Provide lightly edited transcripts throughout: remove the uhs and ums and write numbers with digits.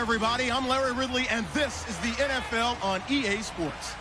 everybody. I'm Larry Ridley, and this is the NFL on EA Sports.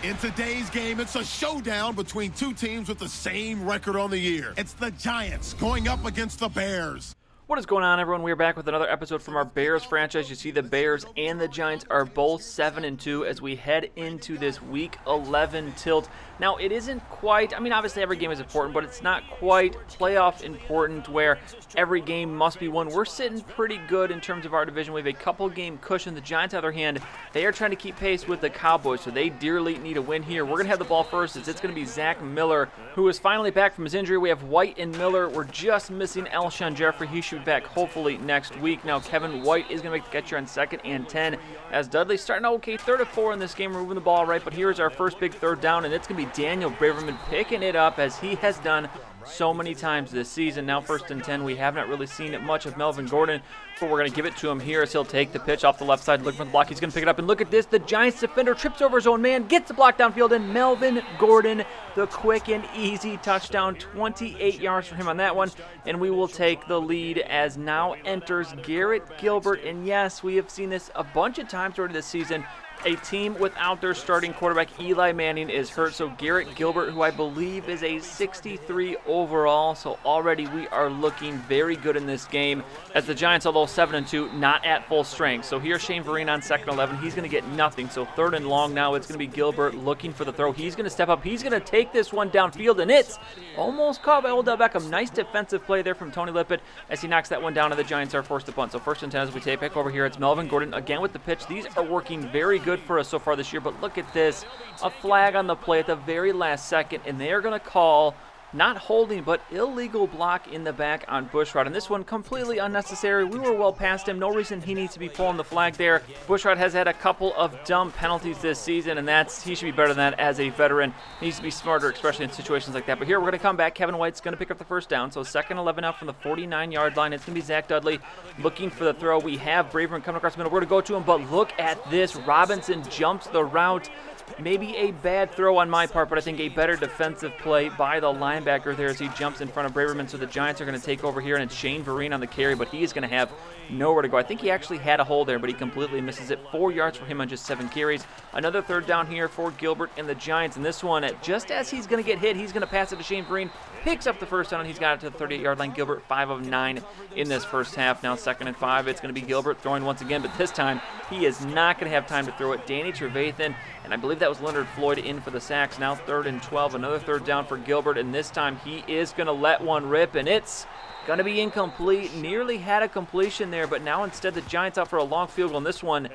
In today's game, it's a showdown between two teams with the same record on the year. It's the Giants going up against the Bears. What is going on, everyone? We're back with another episode from our Bears franchise. You see the Bears and the Giants are both 7-2 as we head into this Week 11 tilt. Now, it isn't quite, obviously every game is important, but it's not quite playoff important where every game must be won. We're sitting pretty good in terms of our division. We have a couple game cushion. The Giants, on the other hand, they are trying to keep pace with the Cowboys, so they dearly need a win here. We're going to have the ball first. It's going to be Zach Miller, who is finally back from his injury. We have White and Miller. We're just missing Alshon Jeffrey. He should be back hopefully next week. Now, Kevin White is going to make the catch here on 2nd and 10 as Dudley's starting out okay, 3rd of 4 in this game, moving the ball right, but here's our first big third down, and it's going to be Daniel Braverman picking it up as he has done so many times this season. Now 1st and 10, we have not really seen much of Melvin Gordon, but we're going to give it to him here as he'll take the pitch off the left side, looking for the block. He's going to pick it up, and look at this. The Giants defender trips over his own man, gets the block downfield, and Melvin Gordon, the quick and easy touchdown, 28 yards for him on that one, and we will take the lead as now enters Garrett Gilbert. And yes, we have seen this a bunch of times already this season. A team without their starting quarterback, Eli Manning, is hurt. So Garrett Gilbert, who I believe is a 63 overall. So already we are looking very good in this game as the Giants, although 7-2, not at full strength. So here's Shane Vereen on 2nd 11. He's going to get nothing. So 3rd and long now. It's going to be Gilbert looking for the throw. He's going to step up. He's going to take this one downfield, and it's almost caught by Odell Beckham. Nice defensive play there from Tony Lippett as he knocks that one down, and the Giants are forced to punt. So 1st and 10 as we take back over here. It's Melvin Gordon again with the pitch. These are working very good for us so far this year, but look at this. A flag on the play at the very last second, and they are going to call not holding, but illegal block in the back on Bushrod. And this one completely unnecessary. We were well past him. No reason he needs to be pulling the flag there. Bushrod has had a couple of dumb penalties this season, and he should be better than that as a veteran. He needs to be smarter, especially in situations like that. But here we're going to come back. Kevin White's going to pick up the first down. So 2nd 11 out from the 49-yard line. It's going to be Zach Dudley looking for the throw. We have Braverman coming across the middle. We're going to go to him, but look at this. Robinson jumps the route. Maybe a bad throw on my part, but I think a better defensive play by the linebacker there as he jumps in front of Braverman. So the Giants are going to take over here, and it's Shane Vereen on the carry, but he is going to have nowhere to go. I think he actually had a hole there, but he completely misses it. 4 yards for him on just 7 carries. Another third down here for Gilbert and the Giants, and this one, just as he's going to get hit, he's going to pass it to Shane Vereen. Picks up the first down, and he's got it to the 38-yard line. Gilbert 5 of 9 in this first half. Now 2nd and 5. It's going to be Gilbert throwing once again, but this time he is not going to have time to throw it. Danny Trevathan, and I believe that was Leonard Floyd in for the sacks. Now 3rd and 12. Another third down for Gilbert, and this time he is going to let one rip, and it's going to be incomplete. Nearly had a completion there, but now instead the Giants out for a long field goal, and this one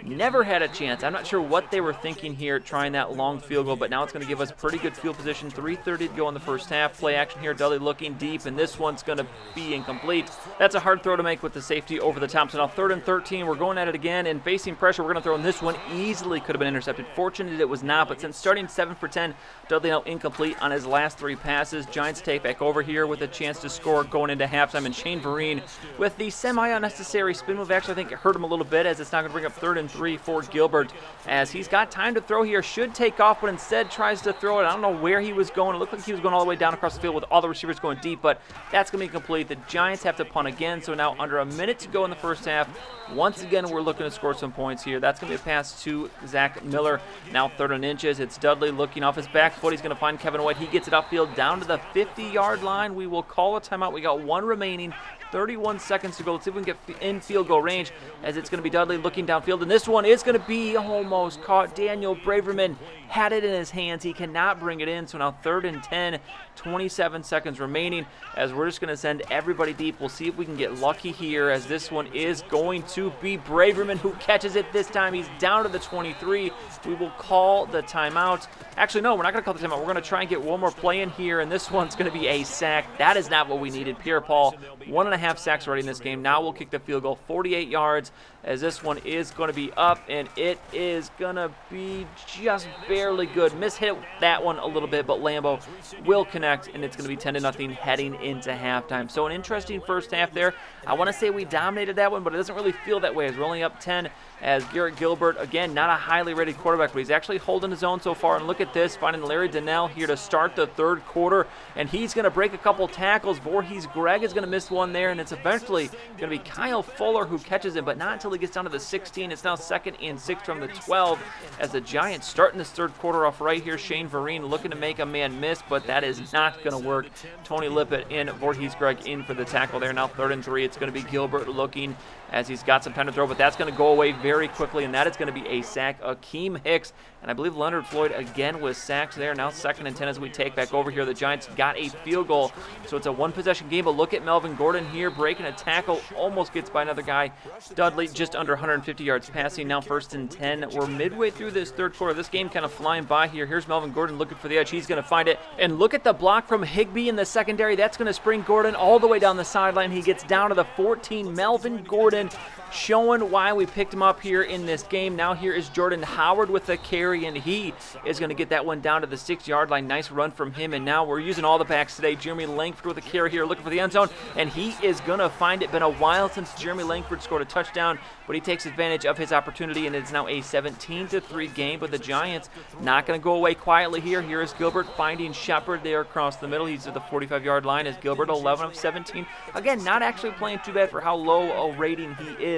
never had a chance. I'm not sure what they were thinking here trying that long field goal, but now it's going to give us pretty good field position. 3:30 to go in the first half. Play action here. Dudley looking deep, and this one's going to be incomplete. That's a hard throw to make with the safety over the top. So now 3rd and 13. We're going at it again, and facing pressure, we're going to throw in this one. Easily could have been intercepted. Fortunate it was not, but since starting 7 for 10, Dudley now incomplete on his last 3 passes. Giants take back over here with a chance to score going into halftime, and Shane Vereen with the semi-unnecessary spin move actually I think it hurt him a little bit as it's not going to bring up 3rd and 3 for Gilbert as he's got time to throw here, should take off, but instead tries to throw it. I don't know where he was going. It looked like he was going all the way down across the field with all the receivers going deep, but that's going to be complete. The Giants have to punt again, so now under a minute to go in the first half. Once again, we're looking to score some points here. That's going to be a pass to Zach Miller. Now 3rd and inches. It's Dudley looking off his back foot. He's going to find Kevin White. He gets it upfield down to the 50-yard line. We will call a timeout. We got 1 remaining. 31 seconds to go. Let's see if we can get in field goal range as it's going to be Dudley looking downfield. And this one is going to be almost caught. Daniel Braverman had it in his hands. He cannot bring it in. So now 3rd and 10, 27 seconds remaining as we're just going to send everybody deep. We'll see if we can get lucky here as this one is going to be Braverman who catches it this time. He's down to the 23. We will call the timeout. Actually, no, we're not going to call the timeout. We're going to try and get one more play in here, and this one's going to be a sack. That is not what we needed. Pierre-Paul, 1.5 sacks already in this game. Now we'll kick the field goal, 48 yards, as this one is going to be up, and it is going to be just barely fairly good. Mishit that one a little bit, but Lambo will connect, and it's going to be 10-0 heading into halftime. So an interesting first half there. I want to say we dominated that one, but it doesn't really feel that way as we're only up 10 as Garrett Gilbert, again, not a highly rated quarterback, but he's actually holding his own so far. And look at this, finding Larry Donnell here to start the third quarter, and he's going to break a couple tackles. Voorhees Greg is going to miss one there, and it's eventually going to be Kyle Fuller who catches him, but not until he gets down to the 16. It's now 2nd and 6 from the 12 as the Giants starting this third quarter off right here. Shane Vereen looking to make a man miss, but that is not going to work. Tony Lippett in, Voorhees Greg in for the tackle there. Now 3rd and 3. It's going to be Gilbert looking as he's got some time to throw, but that's going to go away very quickly, and that is going to be a sack. Akeem Hicks, and I believe Leonard Floyd again was sacked there. Now 2nd and 10 as we take back over here. The Giants got a field goal, so it's a one-possession game, but look at Melvin Gordon here breaking a tackle, almost gets by another guy. Dudley just under 150 yards passing. Now 1st and 10. We're midway through this third quarter. This game kind of flying by here. Here's Melvin Gordon looking for the edge. He's going to find it, and look at the block from Higbee in the secondary. That's going to spring Gordon all the way down the sideline. He gets down to the 14. Melvin Gordon showing why we picked him up here in this game. Now here is Jordan Howard with the carry, and he is going to get that one down to the 6-yard line. Nice run from him, and now we're using all the backs today. Jeremy Langford with a carry here looking for the end zone, and he is going to find it. Been a while since Jeremy Langford scored a touchdown, but he takes advantage of his opportunity, and it's now a 17-3 game, but the Giants not going to go away quietly here. Here is Gilbert finding Shepard there across the middle. He's at the 45-yard line as Gilbert 11 of 17. Again, not actually playing too bad for how low a rating he is.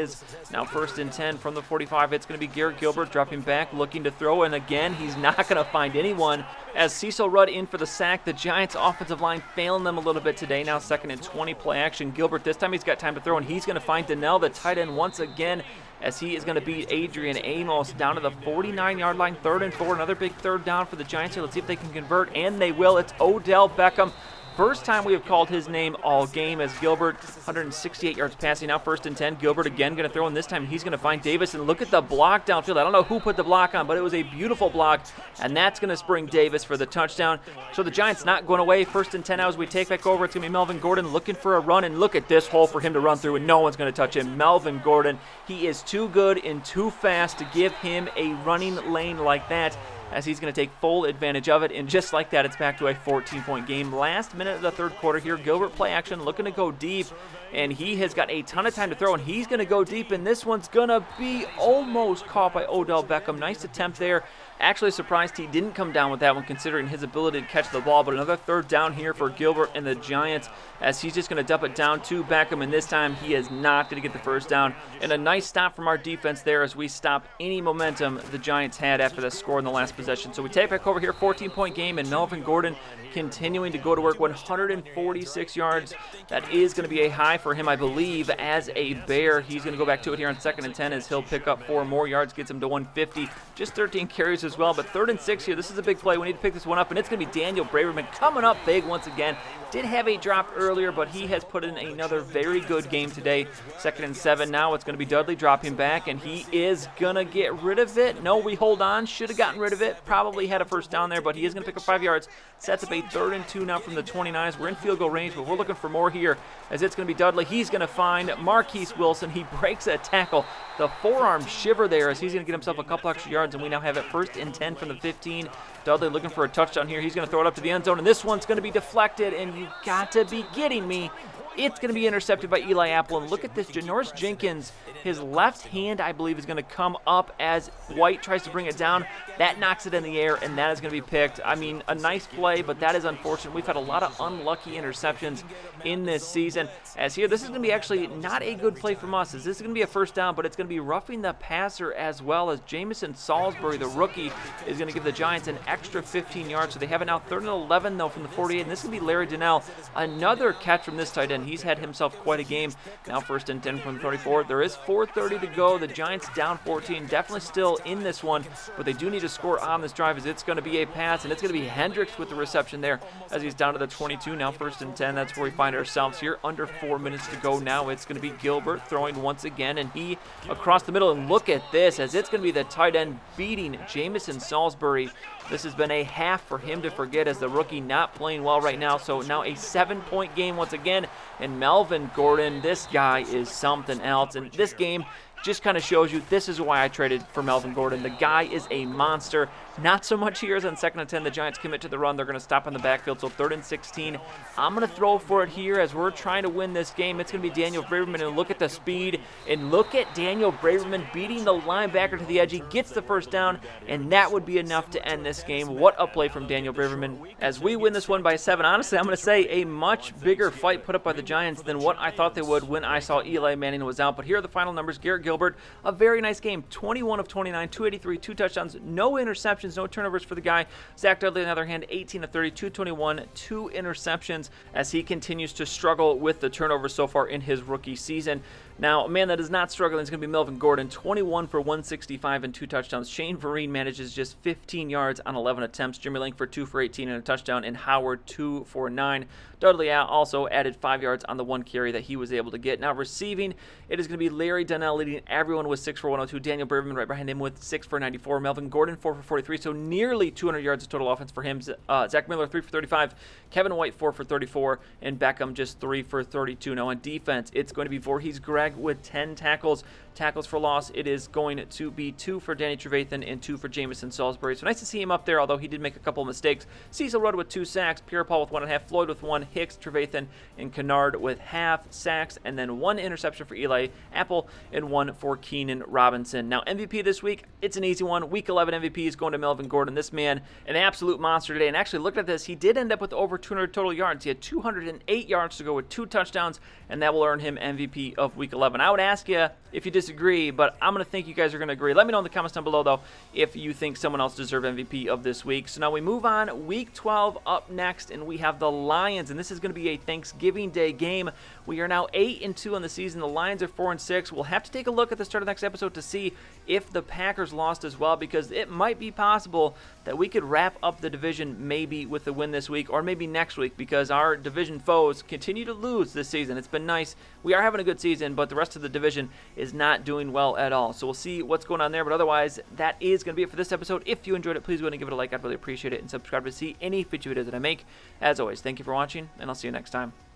Now 1st and 10 from the 45. It's going to be Garrett Gilbert dropping back, looking to throw, and again, he's not going to find anyone as Cecil Rudd in for the sack. The Giants offensive line failing them a little bit today. Now 2nd and 20, play action. Gilbert, this time he's got time to throw, and he's going to find Donnell, the tight end, once again, as he is going to beat Adrian Amos down to the 49-yard line. 3rd and 4, another big third down for the Giants here. Let's see if they can convert, and they will. It's Odell Beckham. First time we have called his name all game as Gilbert, 168 yards passing. Now 1st and 10. Gilbert again going to throw, and this time he's going to find Davis. And look at the block downfield. I don't know who put the block on, but it was a beautiful block, and that's going to spring Davis for the touchdown. So the Giants not going away. 1st and 10 now as we take back over. It's going to be Melvin Gordon looking for a run, and look at this hole for him to run through, and no one's going to touch him. Melvin Gordon, he is too good and too fast to give him a running lane like that, as he's going to take full advantage of it, and just like that, it's back to a 14-point game. Last minute of the third quarter here, Gilbert play action, looking to go deep, and he has got a ton of time to throw, and he's going to go deep, and this one's going to be almost caught by Odell Beckham. Nice attempt there. Actually surprised he didn't come down with that one considering his ability to catch the ball, but another third down here for Gilbert and the Giants as he's just going to dump it down to Beckham, and this time he is not going to get the first down. And a nice stop from our defense there as we stop any momentum the Giants had after the score in the last possession. So we take back over here, 14-point game, and Melvin Gordon continuing to go to work, 146 yards. That is going to be a high for him, I believe, as a Bear. He's going to go back to it here on 2nd and 10 as he'll pick up 4 more yards, gets him to 150. Just 13 carries as well, but 3rd and 6 here. This is a big play. We need to pick this one up, and it's going to be Daniel Braverman coming up big once again. Did have a drop earlier, but he has put in another very good game today. 2nd and 7 now. It's going to be Dudley dropping back, and he is going to get rid of it. No, we hold on. Should have gotten rid of it. Probably had a first down there, but he is going to pick up 5 yards. Sets up a 3rd and 2 now from the 29s. We're in field goal range, but we're looking for more here as it's going to be Dudley. He's going to find Marquise Wilson. He breaks a tackle. The forearm shiver there as he's going to get himself a couple extra yards, and we now have it 1st and 10 from the 15. Dudley looking for a touchdown here. He's going to throw it up to the end zone, and this one's going to be deflected, and you got to be kidding me. It's going to be intercepted by Eli Apple, and look at this. Janoris Jenkins, his left hand, I believe, is going to come up as White tries to bring it down. That knocks it in the air, and that is going to be picked. I mean, a nice play, but that is unfortunate. We've had a lot of unlucky interceptions in this season. As here, this is going to be actually not a good play from us, as this is going to be a first down, but it's going to be roughing the passer as well, as Jamison Salisbury, the rookie, is going to give the Giants an extra 15 yards. So they have it now 3rd and 11, though, from the 48, and this is going to be Larry Donnell. Another catch from this tight end. He's had himself quite a game. Now 1st and 10 from the 34. There is 4:30 to go. The Giants down 14. Definitely still in this one, but they do need to score on this drive as it's going to be a pass, and it's going to be Hendricks with the reception there as he's down to the 22. Now 1st and 10. That's where we find ourselves here. Under 4 minutes to go now. It's going to be Gilbert throwing once again, and he across the middle. And look at this as it's going to be the tight end beating Jamison Salisbury. This has been a half for him to forget as the rookie not playing well right now. So now a 7-point game once again. And Melvin Gordon, this guy is something else. And this game just kind of shows you this is why I traded for Melvin Gordon. The guy is a monster. Not so much here as on 2nd and 10. The Giants commit to the run. They're going to stop on the backfield, so 3rd and 16. I'm going to throw for it here as we're trying to win this game. It's going to be Daniel Braverman, and look at the speed, and look at Daniel Braverman beating the linebacker to the edge. He gets the first down, and that would be enough to end this game. What a play from Daniel Braverman. As we win this one by 7, honestly, I'm going to say a much bigger fight put up by the Giants than what I thought they would when I saw Eli Manning was out. But here are the final numbers. Garrett Gilbert, a very nice game. 21 of 29, 283, 2 touchdowns, no interceptions, no turnovers for the guy. Zach Dudley, on the other hand, 18 of 30, 221, 2 interceptions as he continues to struggle with the turnovers so far in his rookie season. Now, a man that is not struggling is going to be Melvin Gordon, 21 for 165 and 2 touchdowns. Shane Vereen manages just 15 yards on 11 attempts. Jimmy Langford, 2 for 18 and a touchdown, and Howard, 2 for 9. Dudley also added 5 yards on the 1 carry that he was able to get. Now, receiving, it is going to be Larry Donnell leading everyone with 6 for 102. Daniel Braverman right behind him with 6 for 94. Melvin Gordon, 4 for 43, so nearly 200 yards of total offense for him. Zach Miller, 3 for 35. Kevin White, 4 for 34. And Beckham, just 3 for 32. Now, on defense, it's going to be Voorhees Greg with 10 tackles. Tackles for loss, it is going to be 2 for Danny Trevathan and 2 for Jamison Salisbury. So nice to see him up there, although he did make a couple of mistakes. Cecil Rudd with 2 sacks, Pierre-Paul with 1.5, Floyd with 1, Hicks, Trevathan, and Kennard with half sacks, and then 1 interception for Eli Apple and 1 for Keenan Robinson. Now, MVP this week, it's an easy one. Week 11 MVP is going to Melvin Gordon. This man, an absolute monster today. And actually, look at this. He did end up with over 200 total yards. He had 208 yards to go with 2 touchdowns, and that will earn him MVP of Week 11. I would ask you if you disagree, but I'm going to think you guys are going to agree. Let me know in the comments down below, though, if you think someone else deserves MVP of this week. So now we move on. Week 12 up next, and we have the Lions, and this is going to be a Thanksgiving Day game. We are now 8-2 on the season. The Lions are 4-6. We'll have to take a look at the start of the next episode to see if the Packers lost as well, because it might be possible that we could wrap up the division maybe with a win this week or maybe next week, because our division foes continue to lose this season. It's been nice. We are having a good season, but the rest of the division is not doing well at all. So we'll see what's going on there. But otherwise, that is going to be it for this episode. If you enjoyed it, please go ahead and give it a like. I'd really appreciate it. And subscribe to see any future videos that I make. As always, thank you for watching, and I'll see you next time.